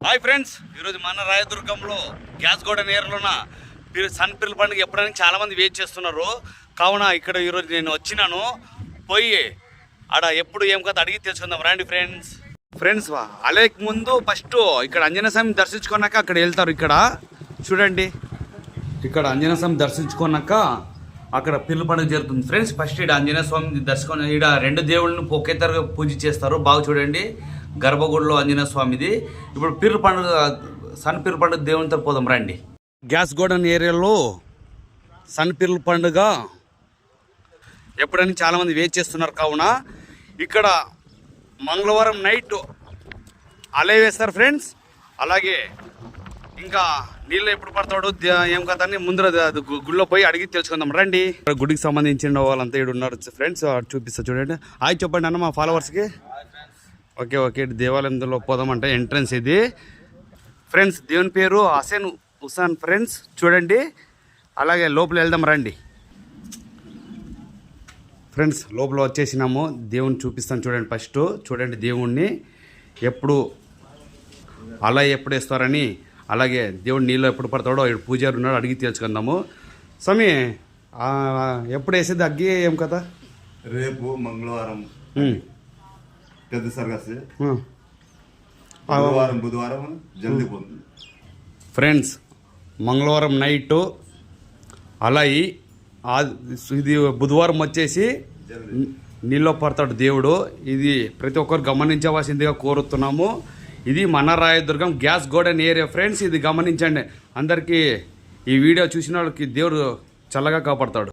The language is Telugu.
హాయ్ ఫ్రెండ్స్, ఈరోజు మన రాయదుర్గంలో గ్యాస్ గోడౌన్ ఏరియాలోన సన్ పిల్లల పండుగ ఎప్పుడైనా చాలామంది వెయిట్ చేస్తున్నారు. కావున ఇక్కడ ఈరోజు నేను వచ్చినాను. పోయి ఆడ ఎప్పుడు ఏం కదా అడిగి తెలుసుకుందాం రండి ఫ్రెండ్స్. అలాగే ముందు ఫస్ట్ ఇక్కడ ఆంజనేయ స్వామిని దర్శించుకున్నాక అక్కడ వెళ్తారు. ఇక్కడ చూడండి, ఇక్కడ ఆంజనేయ స్వామి దర్శించుకున్నాక అక్కడ పిల్లల పండుగ జరుగుతుంది ఫ్రెండ్స్. ఫస్ట్ ఇక్కడ ఆంజనేయ స్వామిని దర్శించుకొని ఇక్కడ రెండు దేవుళ్ళని ఒకేతరగా పూజ చేస్తారు. బాగా చూడండి, గర్భగుడిలో ఆంజనేయ స్వామిది. ఇప్పుడు పిర్ల పండుగ సన్ పిర్ల పండుగ దేవునితో పోదాం రండి. గ్యాస్ గోడౌన్ ఏరియాలో సన్ పిర్ల పండుగ ఎప్పుడైనా చాలామంది వెయిట్ చేస్తున్నారు. కావున ఇక్కడ మంగళవారం నైట్ అలే వేస్తారు ఫ్రెండ్స్. అలాగే ఇంకా నీళ్ళు ఎప్పుడు పడతాడు ఏం కదా అని ముందర గుడిలో పోయి అడిగి తెలుసుకుందాం రండి. గుడికి సంబంధించిన వాళ్ళంతా ఇక్కడ ఉన్నారు ఫ్రెండ్స్, చూపిస్తా చూడండి. హాయ్ చెప్పండి అన్న మా ఫాలోవర్స్కి. ఓకే దేవాలయంలో పోదామంటే ఎంట్రన్స్ ఇది ఫ్రెండ్స్. దేవుని పేరు హసేన్ హుసాన్ ఫ్రెండ్స్. చూడండి, అలాగే లోపల వెళ్దాం రండి ఫ్రెండ్స్. లోపల వచ్చేసినాము. దేవుని చూపిస్తాను చూడండి. ఫస్ట్ చూడండి దేవుణ్ణి ఎప్పుడు అలా ఎప్పుడు వేస్తారని, అలాగే దేవుడు నీళ్ళు ఎప్పుడు పడతాడో ఇక్కడ పూజారి ఉన్నాడు అడిగి తెలుసుకుందాము. స్వామి ఎప్పుడు వేసేది అగ్గి ఏం కదా? రేపు మంగళవారం పెద్ద సర్గస్, బుధవారం జల్దీ పోతుంది ఫ్రెండ్స్. మంగళవారం నైట్ అలా ఇది బుధవారం వచ్చేసి నీళ్ళు పడతాడు దేవుడు. ఇది ప్రతి ఒక్కరు గమనించవలసిందిగా కోరుతున్నాము. ఇది మన Rayadurgam gas godown area friends. ఇది గమనించండి. అందరికీ ఈ వీడియో చూసిన వాళ్ళకి దేవుడు చల్లగా కాపాడతాడు.